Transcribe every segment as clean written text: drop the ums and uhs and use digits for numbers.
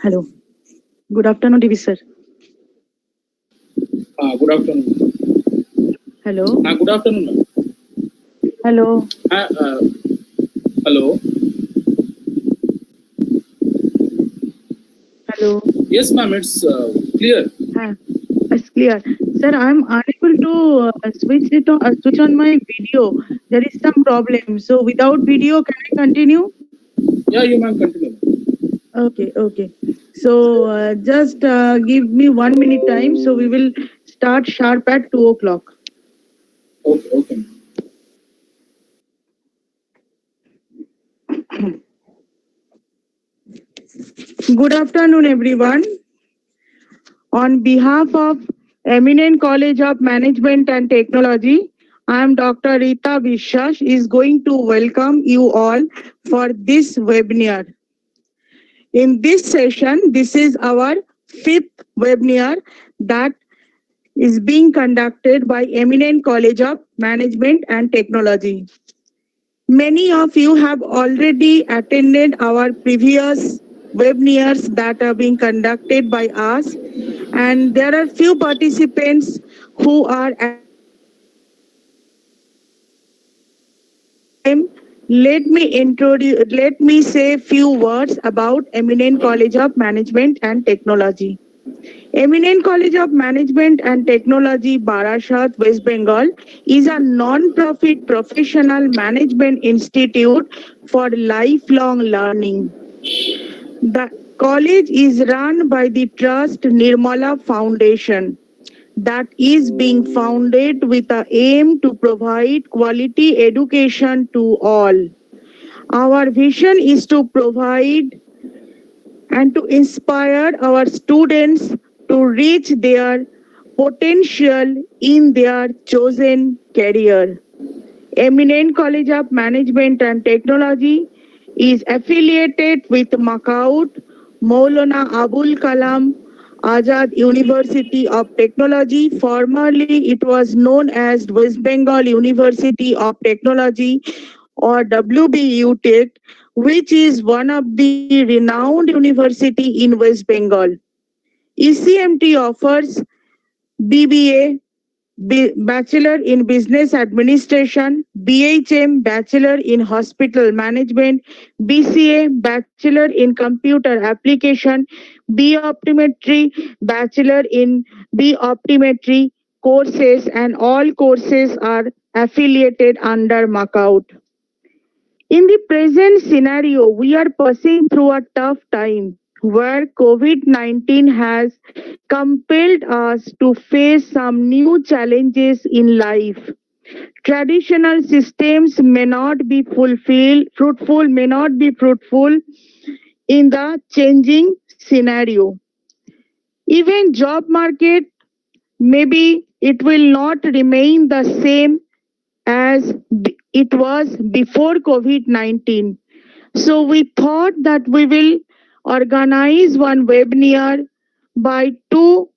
Hello. Good afternoon, DV sir. Good afternoon. Hello. Good afternoon, ma'am. Hello. Hello. Hello. Yes, ma'am. It's clear. It's clear. Sir, I'm unable to switch on my video. There is some problem. So without video, can I continue? Yeah, you ma'am. Continue. Okay. Okay. So just give me 1 minute time. So we will start sharp at 2 o'clock. Okay. Okay. Good afternoon, everyone. On behalf of Eminent College of Management and Technology, I am Dr. Rita Vishwas is going to welcome you all for this webinar. In this session, this is our fifth webinar that is being conducted by Eminent College of Management and Technology. Many of you have already attended our previous webinars that are being conducted by us, and there are few participants who are let me say few words about Eminent College of Management and Technology. Eminent College of Management and Technology, Barashat, West Bengal, is a non-profit professional management institute for lifelong learning. The college is run by the Trust Nirmala Foundation that is being founded with the aim to provide quality education to all. Our vision is to provide and to inspire our students to reach their potential in their chosen career. Eminent College of Management and Technology is affiliated with Makaut, Maulana Abul Kalam Azad University of Technology. Formerly, it was known as West Bengal University of Technology or WBU Tech, which is one of the renowned university in West Bengal. ECMT offers BBA, Bachelor in Business Administration, BHM, Bachelor in Hospital Management, BCA, Bachelor in Computer Application, B Optometry, Bachelor in B Optometry courses, and all courses are affiliated under Macaut. In the present scenario, we are passing through a tough time where COVID 19 has compelled us to face some new challenges in life. Traditional systems may not be fruitful in the changing scenario. Even job market, maybe it will not remain the same as it was before COVID 19. So we thought that we will organize one webinar by two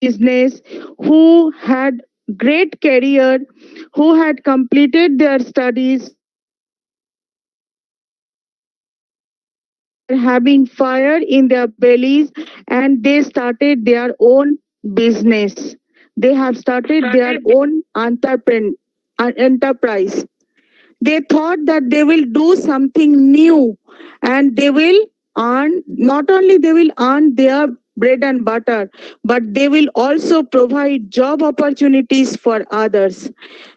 business who had great career, who had completed their studies, having fire in their bellies, and they started their own business. They have started their own enterprise. They thought that they will do something new and they will earn, not only they will earn their bread and butter, but they will also provide job opportunities for others.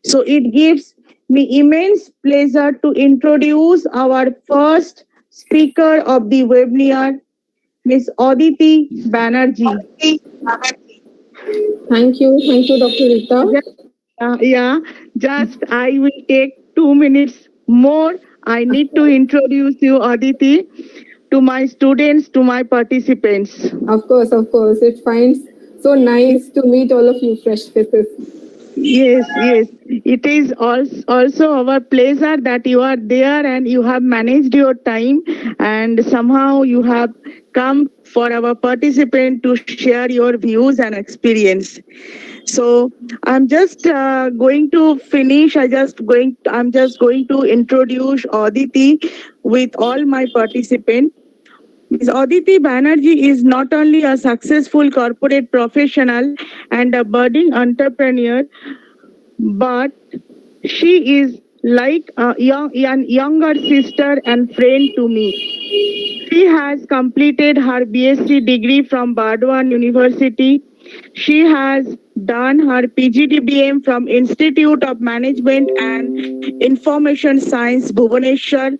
So it gives me immense pleasure to introduce our first speaker of the webinar, Ms. Aditi Banerjee. Thank you, Dr. Rita. Yeah, just I will take 2 minutes more. I need to introduce you, Aditi, to my students, to my participants. Of course. It finds so nice to meet all of you fresh faces. Yes, yes. It is also our pleasure that you are there and you have managed your time and somehow you have come for our participant to share your views and experience. So I'm just going to finish. I'm just going to introduce Aditi with all my participants. Ms. Aditi Banerjee is not only a successful corporate professional and a budding entrepreneur, but she is like an younger sister and friend to me. She has completed her BSc degree from Bardwan University. She has done her PGDBM from Institute of Management and Information Science, Bhubaneswar,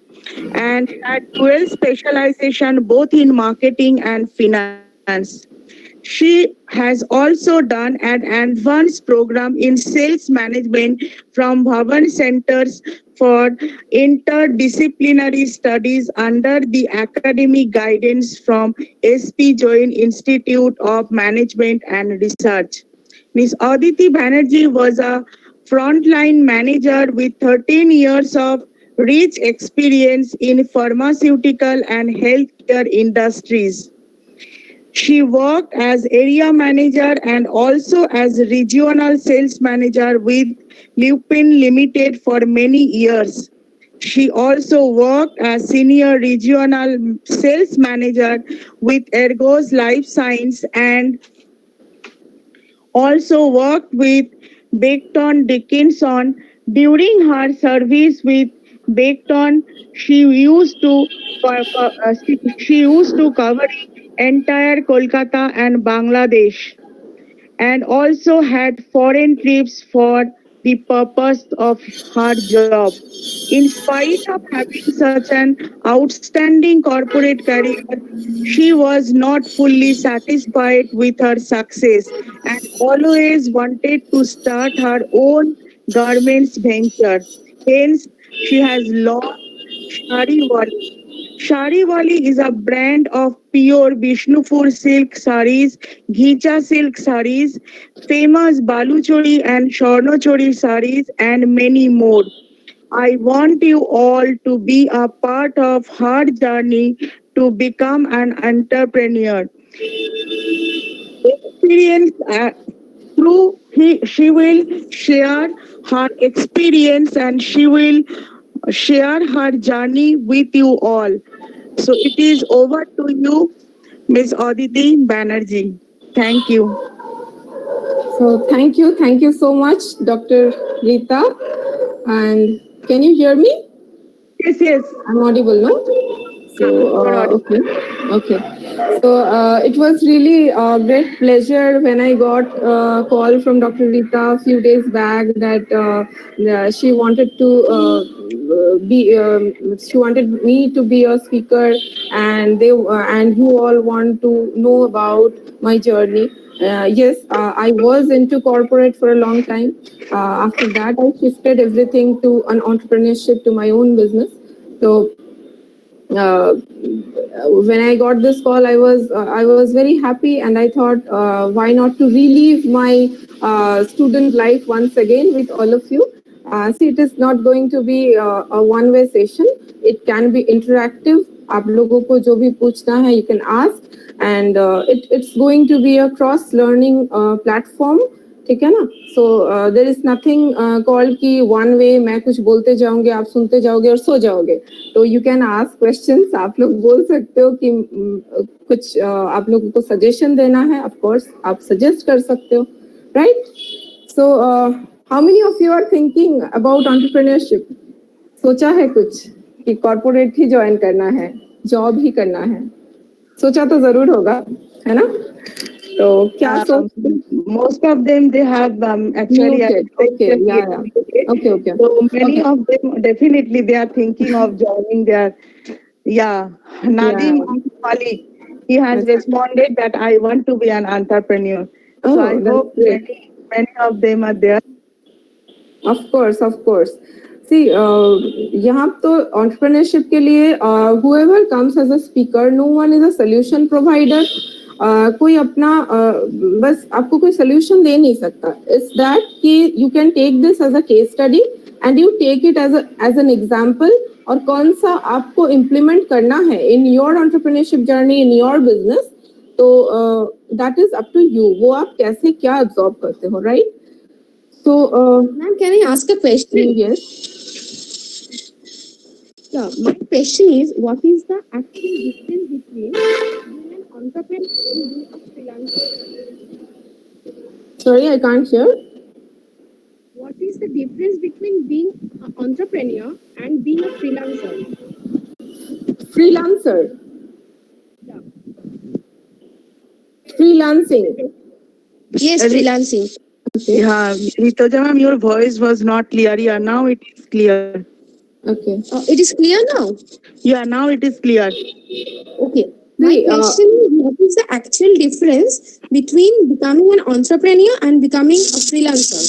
and had dual specialization both in marketing and finance. She has also done an advanced program in sales management from Bhavan Centers for Interdisciplinary Studies under the academic guidance from SP Jain Institute of Management and Research. Ms. Aditi Banerjee was a frontline manager with 13 years of rich experience in pharmaceutical and healthcare industries. She worked as area manager and also as regional sales manager with Lupin Limited for many years. She also worked as senior regional sales manager with Ergos Life Science and also worked with Beckton Dickinson. During her service with Beckton, she used to cover entire Kolkata and Bangladesh and also had foreign trips for the purpose of her job. In spite of having such an outstanding corporate career, she was not fully satisfied with her success and always wanted to start her own garments venture. Hence, she has launched Shariwali. Shariwali is a brand of pure Vishnupur silk saris, Ghicha silk saris, famous Baluchori and Shornochori saris, and many more. I want you all to be a part of her journey to become an entrepreneur. Experience through she will share her experience and she will share her journey with you all. So it is over to you, Miss Aditi Banerjee. Thank you. So thank you so much, Dr. Rita. And can you hear me? Yes, yes. I'm audible, no? So, You're audible. okay. So it was really a great pleasure when I got a call from Dr. Rita a few days back that she wanted to she wanted me to be a speaker, and and you all want to know about my journey. Yes, I was into corporate for a long time. After that, I shifted everything to an entrepreneurship, to my own business. So when I got this call, I was very happy, and I thought, why not to relive my student life once again with all of you. See, it is not going to be a one-way session. It can be interactive. आप लोगों को जो भी पूछना है, you can ask, and it's going to be a cross-learning platform. ठीक है ना? So there is nothing called कि one way मैं कुछ बोलते जाओगे, आप सुनते जाओगे और सो जाओगे. तो you can ask questions. आप लोग बोल सकते हो कि कुछ आप लोगों को suggestion देना है. Of course, आप suggest कर सकते हो, right? So how many of you are thinking about entrepreneurship? सोचा है कुछ कि corporate ही join करना है, job ही करना है? सोचा तो जरूर होगा, है ना? तो क्या most of them they have actually okay, yeah. Okay. So many of them definitely they are thinking of joining their Nadim Malik. He has responded that I want to be an entrepreneur. So I hope many of them are there. Of course. See, यहाँ तो entrepreneurship के लिए whoever comes as a speaker, no one is a solution provider. कोई अपना बस आपको कोई solution दे नहीं सकता. इट्स दैट कि you can take this as a case study and you take it as an example, और कौन सा आपको इम्प्लीमेंट करना है in your entrepreneurship journey, in your business. तो that is up to you, वो आप कैसे क्या अब्सॉर्ब करते हो, right? So, Ma'am, can I ask a question? yes. Yeah, my question is, what is the actual difference between being an entrepreneur and being a freelancer? Sorry, I can't hear. What is the difference between being an entrepreneur and being a freelancer? Freelancer. Yeah. Freelancing. Yes, freelancing. Okay. Yeah, Ritoja ma'am, your voice was not clear. Yeah, now it is clear. Okay. It is clear now. Yeah, now it is clear. Okay. My See, question is, what is the actual difference between becoming an entrepreneur and becoming a freelancer?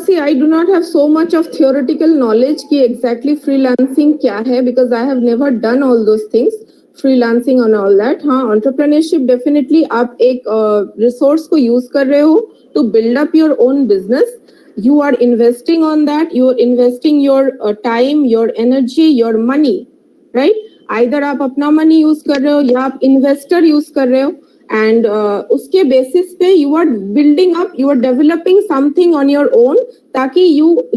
See, I do not have so much of theoretical knowledge कि exactly freelancing क्या है, because I have never done all those things, freelancing and all that. हाँ, entrepreneurship definitely आप एक resource को use कर रहे हो to build up your own business. You are investing on that. You are investing your time, your energy, your money, right? Either आप अपना money use कर रहे हो या आप investor use कर रहे हो. And उसके basis पे you are building up, you are developing something on your own, ताकि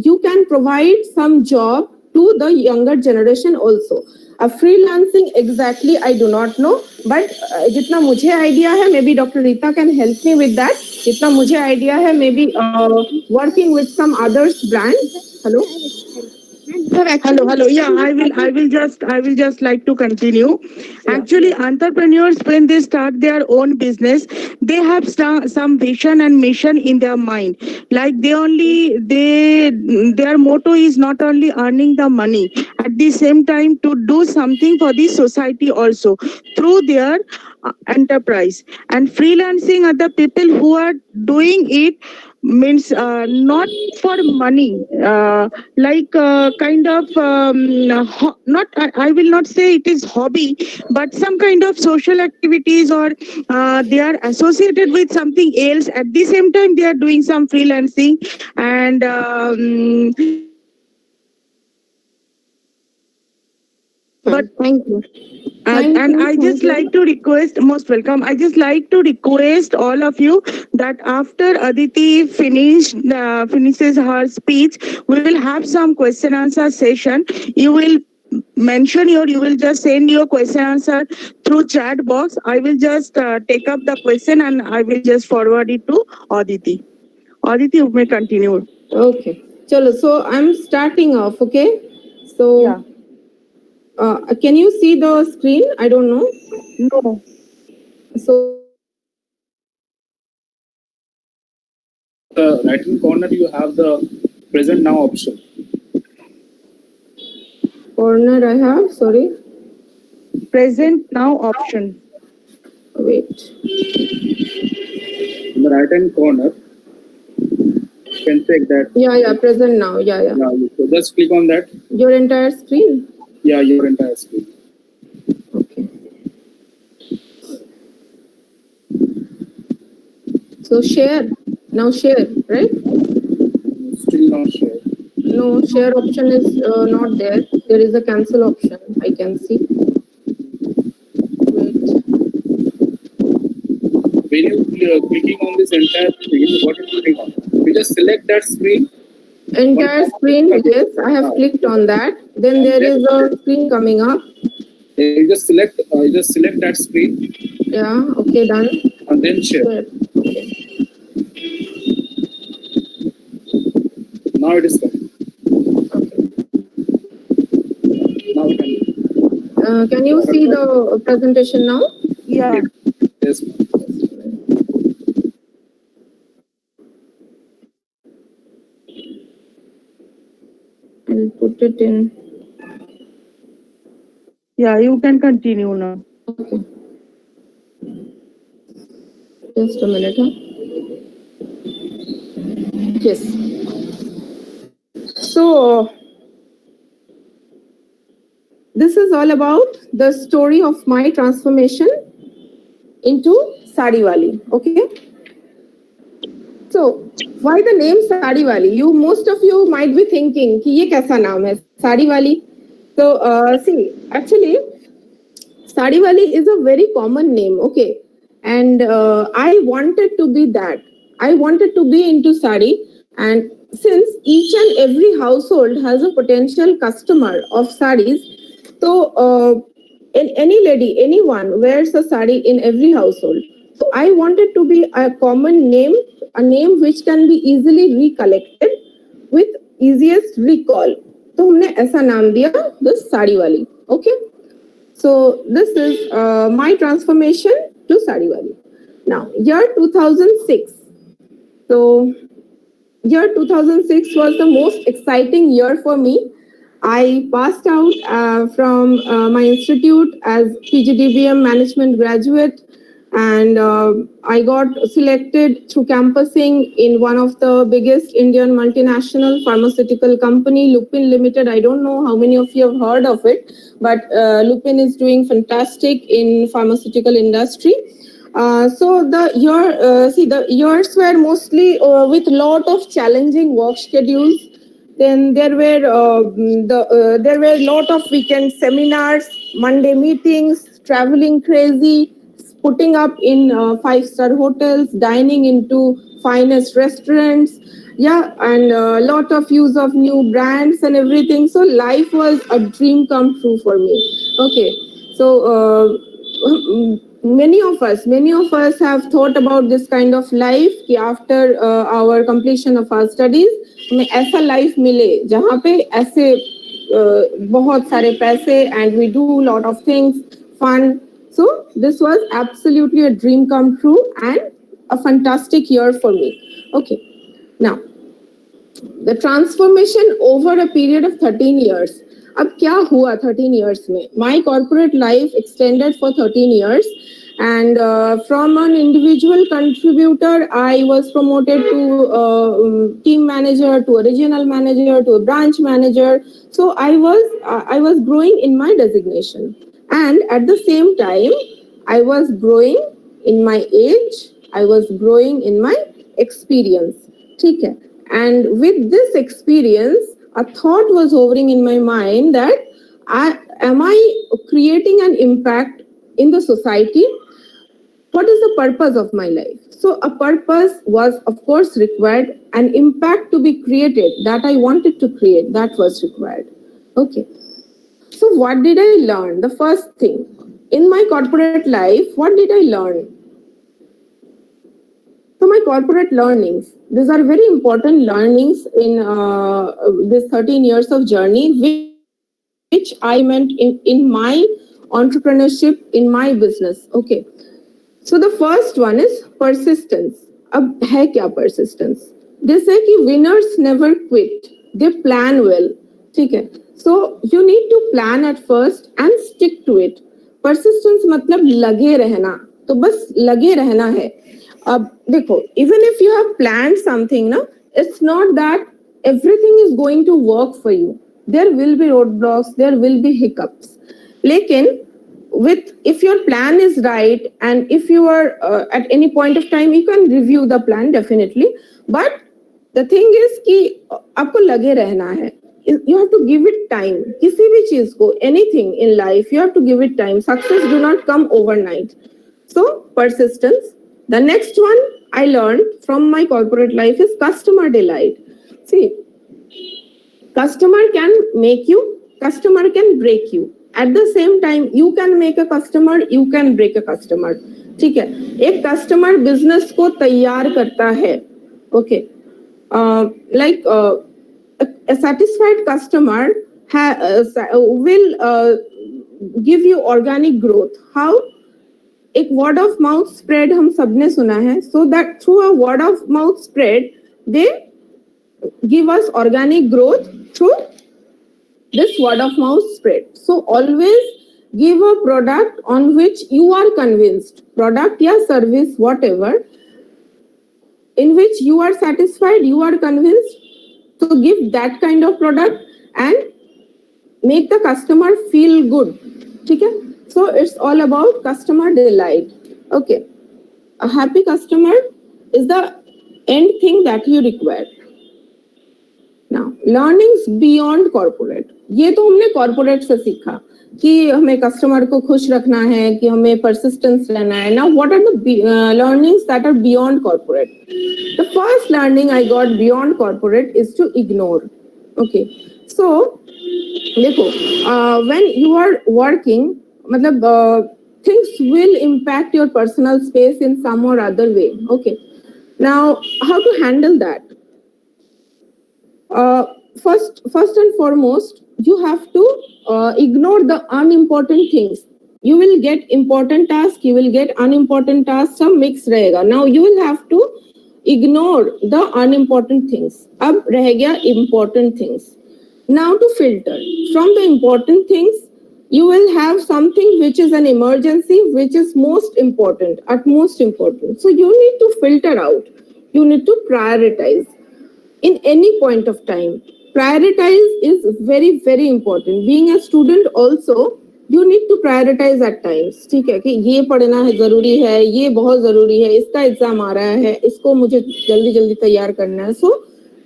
you can provide some job to the younger generation also. Freelancing exactly I do not know, but जितना मुझे idea है, maybe Dr. Rita can help me with that. जितना मुझे idea है, maybe working with some others brand. Hello. Hello. Yeah, I will just like to continue. Actually, entrepreneurs, when they start their own business, they have some vision and mission in their mind. Like their motto is not only earning the money, at the same time to do something for the society also through their enterprise. And freelancing are the people who are doing it means not for money, kind of not I will not say it is hobby, but some kind of social activities, or they are associated with something else. At the same time, they are doing some freelancing, and but Thank you. Thank and you, I just thank you. like to request, most welcome. I just like to request all of you that after Aditi finishes her speech, we will have some question answer session. You will you will just send your question answer through chat box. I will just take up the question and I will just forward it to Aditi. Aditi, you may continue. Okay. Chalo, so I'm starting off, okay? So, Yeah. Can you see the screen? I don't know. No. So, Right hand corner, you have the present now option. corner I have, sorry. Present now option. Wait. In the right hand corner, you can check that. Yeah, present now. Yeah. So just click on that. Your entire screen? Yeah, your entire screen. Okay. So share. Now share, right? Still not share. No, share option is not there. There is a cancel option, I can see. Wait. When you clicking on this entire screen, what is going on? You just select that screen. Entire screen, yes, I have clicked on that. Then there is a screen coming up. You just select that screen Yeah, okay, done. and then share. Share. Okay. Now it is coming. Okay. Now we can. Can you see the presentation now? Yeah. Yes. I'll put it in. Yeah, you can continue now. Okay. Just a minute, huh? Yes. So, this is all about the story of my transformation into Sariwali. Okay. So why the name Sariwali? Most of you might be thinking कि ये कैसा नाम है Sariwali. So see, actually Sariwali is a very common name, okay? And I wanted to be that. I wanted to be into sari, and since each and every household has a potential customer of saris, so any lady, anyone wears a sari in every household. So I wanted to be a common name, a name which can be easily recollected with easiest recall. तो हमने ऐसा नाम दिया the sari वाली, okay? So this is my transformation to Sariwali. Now, year 2006. So year 2006 was the most exciting year for me. I passed out from my institute as PGDBM management graduate, and I got selected through campusing in one of the biggest Indian multinational pharmaceutical company, Lupin Limited. I don't know how many of you have heard of it, but Lupin is doing fantastic in pharmaceutical industry. So the years were mostly with lot of challenging work schedules. Then there were a lot of weekend seminars, Monday meetings, traveling crazy, putting up in 5-star hotels, dining into finest restaurants, yeah, and a lot of use of new brands and everything. So life was a dream come true for me. Okay, so many of us have thought about this kind of life कि after our completion of our studies हमें ऐसा life मिले जहाँ पे ऐसे बहुत सारे पैसे and we do lot of things fun. So this was absolutely a dream come true and a fantastic year for me. Okay, now the transformation over a period of 13 years. अब क्या हुआ 13 years में? My corporate life extended for 13 years, and from an individual contributor, I was promoted to team manager, to a regional manager, to a branch manager. So I was growing in my designation, and at the same time, I was growing in my age. I was growing in my experience. ठीक है? And with this experience, a thought was hovering in my mind that am I creating an impact in the society? What is the purpose of my life? So a purpose was, of course, required. An impact to be created that I wanted to create, that was required. Okay. So what did I learn? The first thing, in my corporate life, what did I learn? So my corporate learnings, these are very important learnings in this 13 years of journey, which I meant in my entrepreneurship, in my business. Okay. So the first one is persistence. अब है क्या persistence? They say कि winners never quit. They plan well. ठीक है. So you need to plan at first and stick to it. Persistence मतलब लगे रहना. तो बस लगे रहना है. अब देखो, even if you have planned something, ना, it's not that everything is going to work for you. There will be roadblocks, there will be hiccups. लेकिन if your plan is right, and if you are at any point of time, you can review the plan definitely. But the thing is कि आपको लगे रहना है. You have to give it time. किसी भी चीज को, anything in life, you have to give it time. Success do not come overnight. So persistence. The next one I learned from my corporate life is customer delight. See, customer can make you, customer can break you. At the same time, you can make a customer, you can break a customer. ठीक है, एक customer business को तैयार करता है. Okay, like a satisfied customer will give you organic growth. How? एक word of mouth spread हम सबने सुना है. So that through a word of mouth spread, they give us organic growth through this word of mouth spread. So always give a product on which you are convinced, product या service, whatever, in which you are satisfied, you are convinced. So give that kind of product and make the customer feel good. ठीक है? So it's all about customer delight. Okay, a happy customer is the end thing that you require. Now, learnings beyond corporate. ये तो हमने corporate से सीखा कि हमें customer को खुश रखना है, कि हमें persistence रहना है. Now, what are the learnings that are beyond corporate? The first learning I got beyond corporate is to ignore. Okay, so देखो, when you are working, मतलब things will impact your personal space in some or other way. Okay, now how to handle that? First and foremost, you have to ignore the unimportant things. You will get important tasks, you will get unimportant tasks, some mix रहेगा. Now you will have to ignore the unimportant things. अब रह गया important things. Now to filter from the important things, you will have something which is an emergency, which is most important, at most important. So you need to filter out. You need to prioritize. In any point of time, prioritize is very, very important. Being a student also, you need to prioritize at times. ठीक है कि ये पढ़ना है जरूरी है, ये बहुत जरूरी है, इसका एग्जाम आ रहा है, इसको मुझे जल्दी जल्दी तैयार करना है. So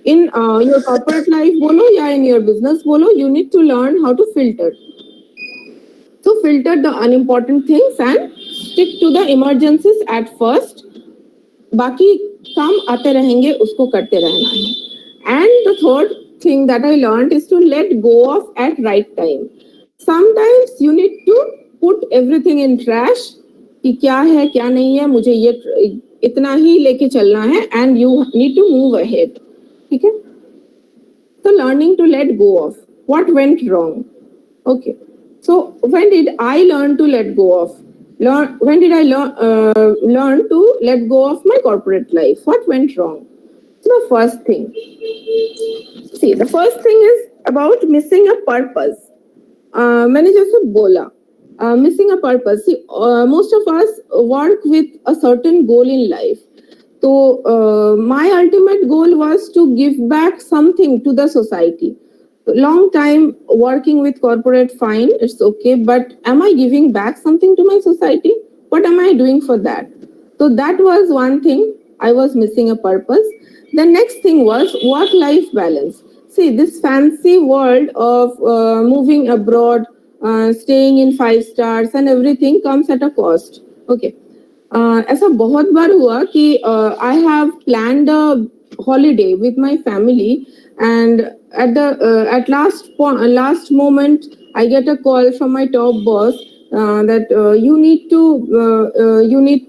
in your corporate life बोलो या in your business बोलो, you need to learn how to filter. So filter the unimportant things and stick to the emergencies at first. बाकी काम आते रहेंगे, उसको करते रहना है. And the third thing that I learned is to let go of at right time. Sometimes you need to put everything in trash कि क्या है क्या नहीं है, मुझे ये इतना ही लेके चलना है, and you need to move ahead. ठीक है? So learning to let go of what went wrong. Okay. So when did I learn to let go of? When did I learn to let go of my corporate life? What went wrong? So the first thing. See, the first thing is about missing a purpose. मैंने जैसे बोला, missing a purpose. See, most of us work with a certain goal in life. So my ultimate goal was to give back something to the society. Long time working with corporate, fine, it's okay, but am I giving back something to my society? What am I doing for that? So that was one thing. I was missing a purpose. The next thing was work-life balance. See, this fancy world of moving abroad, staying in 5 stars and everything comes at a cost. Okay. ऐसा बहुत बार हुआ कि I have planned a holiday with my family, and at last moment I get a call from my top boss that you need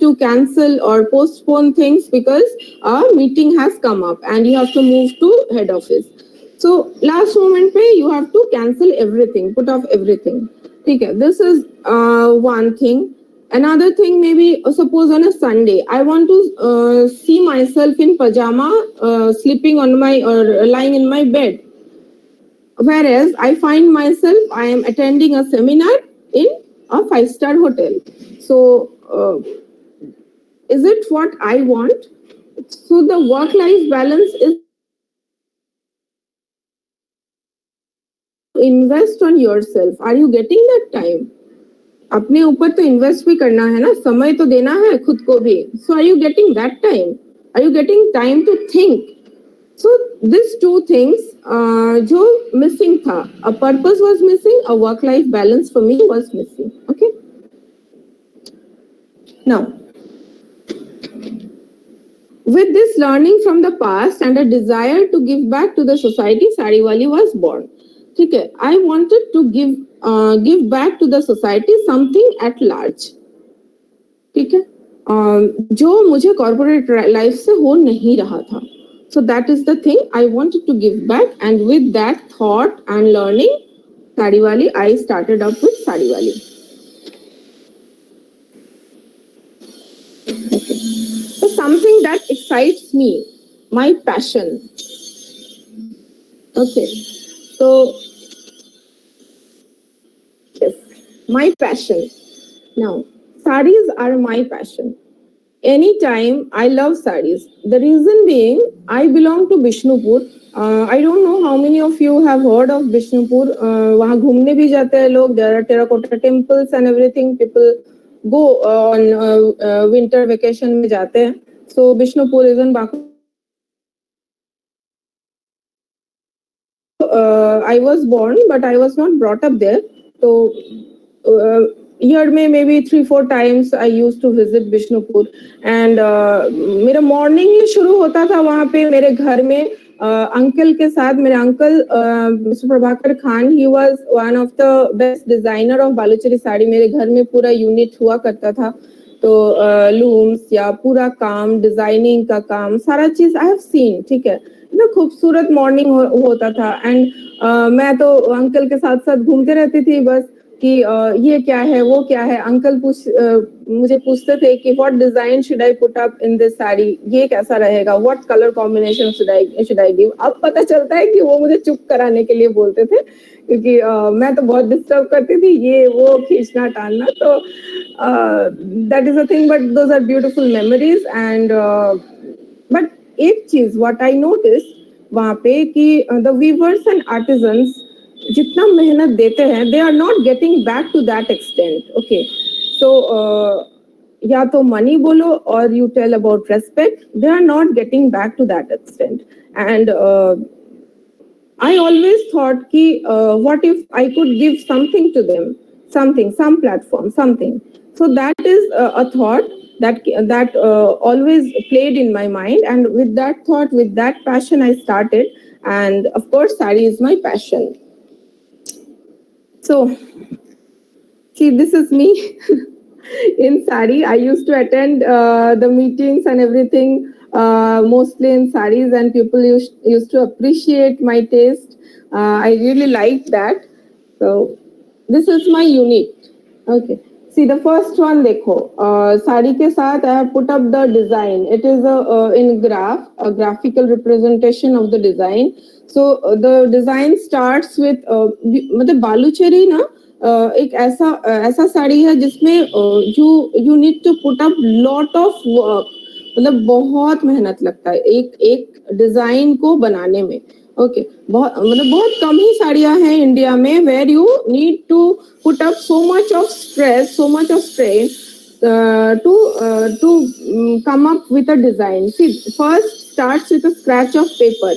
to cancel or postpone things because a meeting has come up and you have to move to head office. So last moment pe you have to cancel everything, put off everything. Okay, this is one thing. Another thing, maybe suppose on a Sunday, I want to see myself in pajama, sleeping on my or lying in my bed. Whereas I find myself, I am attending a seminar in a 5-star hotel. So is it what I want? So the work-life balance is invest on yourself. Are you getting that time? अपने ऊपर तो invest भी करना है ना, समय तो देना है खुद को भी. So are you getting that time? Are you getting time to think? So these two things जो missing था, a purpose was missing, a work-life balance for me was missing. Okay. Now, with this learning from the past and a desire to give back to the society, Sariwali was born. ठीक है, I wanted to give back to the society something at large. ठीक है, जो मुझे corporate life से हो नहीं रहा था. So that is the thing I wanted to give back, and with that thought and learning, Sariwali, I started up with Sariwali. Okay. So something that excites me, my passion. Okay. So yes, my passion. Now, sarees are my passion. Anytime I love sarees. The reason being, I belong to Bishnupur. I don't know how many of you have heard of Bishnupur. वहाँ घूमने भी जाते हैं लोग. There are terracotta temples and everything. People go on winter vacation में जाते हैं. So Bishnupur is in Baku. I was born, but I was not brought up there. So year में maybe 3-4 times I used to visit Bishnupur. And मेरा morning ही शुरू होता था वहाँ पे मेरे घर में अंकल के साथ. मेरे uncle mister Prabhakar Khan, he was one of the best designer of Baluchari sari. मेरे घर में पूरा यूनिट हुआ करता था. तो लूम्स या पूरा काम, डिजाइनिंग का काम, सारा चीज आई हैव सीन. ठीक है ना, खूबसूरत मॉर्निंग होता था. एंड मैं तो अंकल के साथ साथ घूमते रहती थी बस कि ये क्या है, वो क्या है. अंकल मुझे पूछते थे कि what design should I put up in this sari, ये कैसा रहेगा, what colour combination should I give. अब पता चलता है कि वो मुझे चुप कराने के लिए बोलते थे, क्योंकि मैं तो बहुत डिस्टर्ब करती थी, ये वो खींचना टालना. तो that is a thing, but those are beautiful memories. And but एक चीज व्हाट आई नोटिस वहां पे कि द वीवर्स एंड आर्टिजन्स जितना मेहनत देते हैं, they are not getting back to that extent. Okay, so या तो मनी बोलो और you tell about respect, they are not getting back to that extent. And I always thought ki what if I could give something to them, some platform, something. So that is a thought that always played in my mind, and with that thought, with that passion, I started. And of course, sari is my passion. So see, this is me in sari. I used to attend the meetings and everything mostly in saris, and people used to appreciate my taste. I really liked that. So this is my unit. Okay, see the first one dekho, sari ke sath I have put up the design. It is in a graphical representation of the design. So the design starts with मतलब बालूचरी ना एक ऐसा साड़ी है जिसमें you need to put up lot of work. मतलब बहुत मेहनत लगता है एक डिजाइन को बनाने में. ओके, बहुत कम ही साड़ियां हैं इंडिया में where you need to put up so much of stress, so much of strain to come up with a design. See, first starts with a scratch of paper.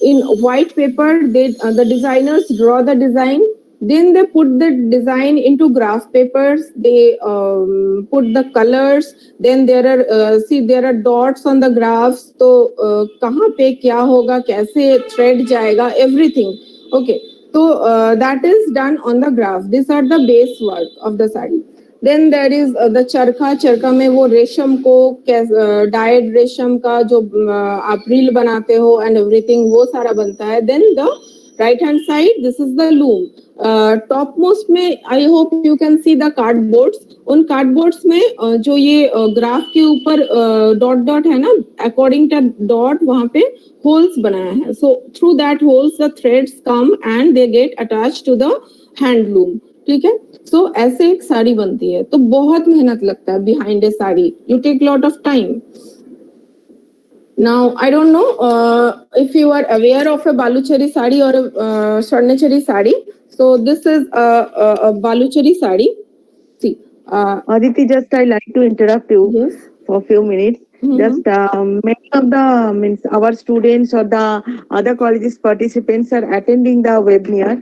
In white paper, the designers draw the design. Then they put the design into graph papers. They put the colors. Then there are dots on the graphs. तो कहाँ पे क्या होगा, कैसे thread जाएगा, everything. Okay, so that is done on the graph. These are the base work of the sari. Then there is the चरखा में वो रेशम को डाइड रेशम का जो आप रील बनाते हो and everything, वो सारा बनता है. Then the right hand side, this is the loom. Topmost में I hope you can see the cardboards. उन कार्डबोर्ड्स में जो ये ग्राफ के ऊपर डॉट डॉट है ना, अकॉर्डिंग टू डॉट वहां पे होल्स बनाया है. So through that holes the threads come and they get attach to the handloom. ठीक है, सो ऐसे एक साड़ी बनती है. तो बहुत मेहनत लगता है behind a sari. You take lot of time. Now, I don't know if you are aware of a Baluchari sari or a Swarnachari sari. So this is a Baluchari sari. See, Aditi, just I like to interrupt you yes. for a few minutes. Just many of the our students or the other colleges participants are attending the webinar.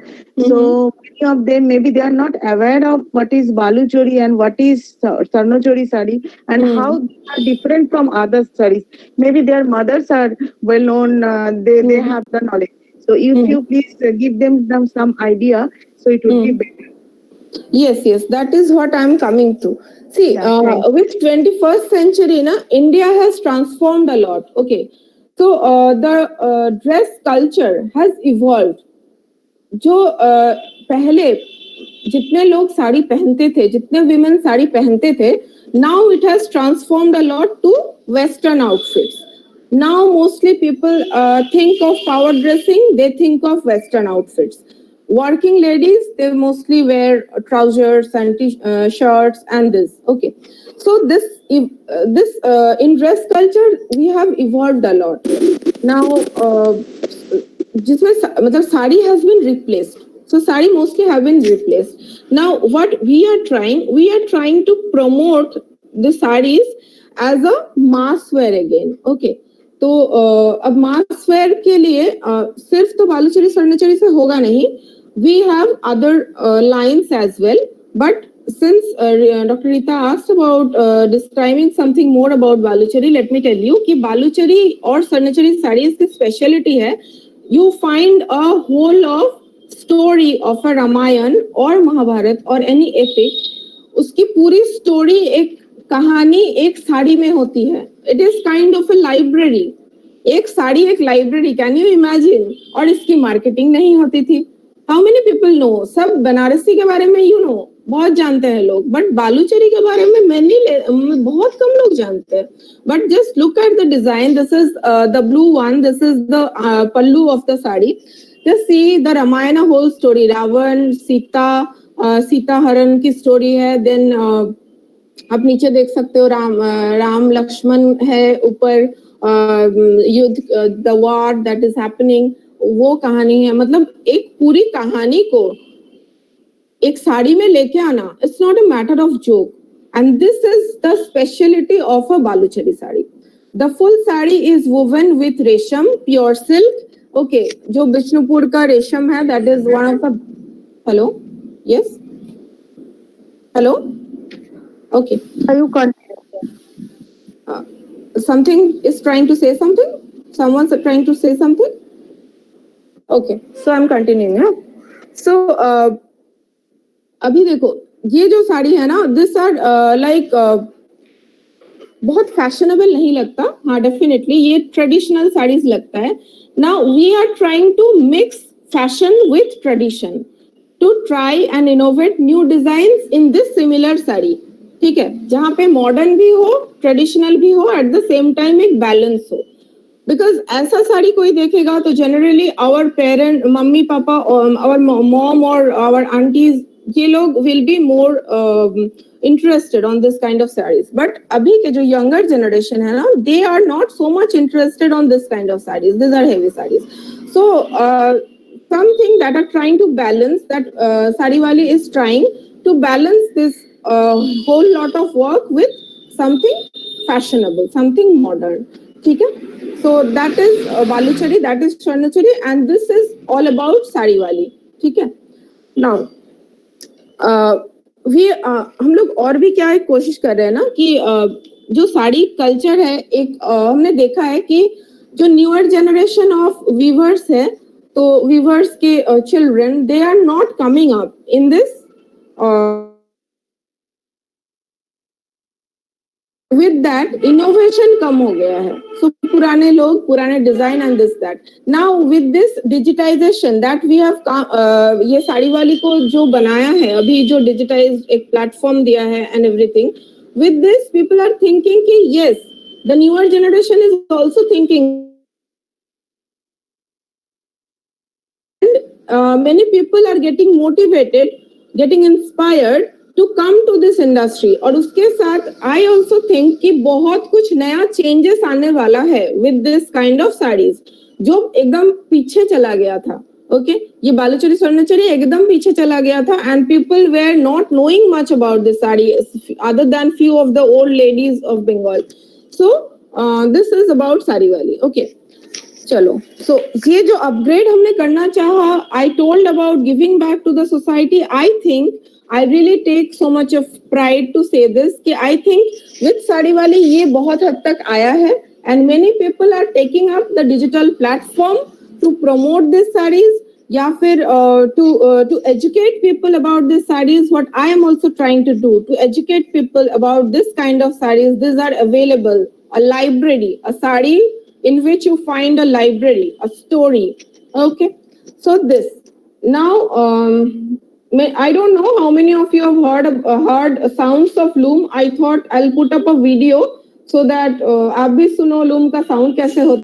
So many of them maybe they are not aware of what is Baluchari and what is Sarnochari sari and how they are different from other saris. Maybe their mothers are well known. They have the knowledge. So if you please give them some idea, so it would be better. Yes, that is what I am coming to. See, with 21st century, India has transformed a lot. Okay, so the dress culture has evolved. जो पहले जितने लोग साड़ी पहनते थे, जितने women sari पहनते थे, now it has transformed a lot to Western outfits. Now mostly people think of power dressing, they think of Western outfits. Working ladies, they mostly wear trousers and shirts and this. Okay, so this in dress culture we have evolved a lot. Now जिसमें मतलब sari has been replaced. So sari mostly have been replaced. Now what we are trying to promote the sarees as a mass wear again. Okay. तो अब मास where के लिए सिर्फ तो बालूचरी स्वर्णचरी से होगा नहीं. We have other lines as well. But since Dr. Rita asked about describing something more about Baluchari, let me tell you कि बालूचरी और स्वर्णचरी साड़ीज की स्पेशलिटी है. You find a whole of story of a Ramayan और महाभारत और any epic. उसकी पूरी story एक कहानी एक साड़ी में होती है. It is kind of a library. एक साड़ी एक लाइब्रेरी. Can you imagine? और इसकी मार्केटिंग नहीं होती थी. How many people know? सब बनारसी के बारे में यू नो बहुत जानते हैं लोग, बट बालूचरी के बारे में बहुत कम लोग जानते हैं. But just look at the design. This is the blue one. This is the pallu of the sari. Just see the Ramayana whole story. Ravana, Sita हरण की स्टोरी है. देन आप नीचे देख सकते हो राम लक्ष्मण है. ऊपर युद्ध, the war that is happening, वो कहानी है. मतलब एक पूरी कहानी को एक साड़ी में लेके आना, it's not a matter of joke. And this is the speciality of a Baluchari sari. The full sari is woven with रेशम, प्योर सिल्क. ओके, जो बिष्णुपुर का रेशम है, that is one of the. Hello, yes, hello, okay. Something is trying to say something. Someone's trying to say something. Okay, so I'm continuing. Yeah. So अभी देखो ये जो साड़ी है ना, दिस आर लाइक बहुत फैशनेबल नहीं लगता. हाँ, डेफिनेटली ये ट्रेडिशनल साड़ीज लगता है. Now we are trying to mix fashion with tradition to try and innovate new designs in this similar sari. ठीक है, जहां पे मॉडर्न भी हो, ट्रेडिशनल भी हो, एट द सेम टाइम एक बैलेंस हो. बिकॉज ऐसा साड़ी कोई देखेगा तो जनरली आवर पेरेंट, मम्मी पापा, आवर मॉम और आवर आंटीज, ये लोग will be more interested on this kind of saris. But अभी के जो यंगर जनरेशन है ना, they are not so much interested on this kind of saris. This are heavy saris. So something that are trying to balance, that sari वाली is trying to balance this whole lot of work with something fashionable, something modern. ठीक है, so that is Baluchari, that is स्वर्णचरी, and this is all about sari वाली. ठीक है. Now हम लोग और भी क्या एक कोशिश कर रहे हैं ना कि जो साड़ी कल्चर है, एक हमने देखा है कि जो न्यूअर जनरेशन ऑफ वीवर्स है, तो वीवर्स के children, they are not coming up in this. With that, innovation कम हो गया है. So पुराने लोग, पुराने design and this that. Now with this digitization that we have, ये साड़ी वाली को जो बनाया है, अभी जो digitized एक platform दिया है and everything. With this, people are thinking कि yes, the newer generation is also thinking. And many people are getting motivated, getting inspired to come to this industry. और उसके साथ I also think कि बहुत कुछ नया changes आने वाला है with this kind of sarees, जो एकदम पीछे चला गया था. Okay, ये बालूचरी स्वर्णचरी एकदम पीछे चला गया था, and people were not knowing much about this saree other than few of the old ladies of Bengal. So this is about sari वाली. Okay, चलो. So ये जो upgrade हमने करना चाहा, I told about giving back to the society. I think I really take so much of pride to say this कि I think with sari वाली ये बहुत हद तक आया है, and many people are taking up the digital platform to promote these sarees, या फिर to educate people about these sarees. What I am also trying to do to educate people about this kind of sarees. These are available, a library, a saree in which you find a library, a story. Okay, so this now. I don't know how many of you have heard sounds of loom. I thought I'll put up a video so that आप भी सुनो loom का sound कैसे होता है.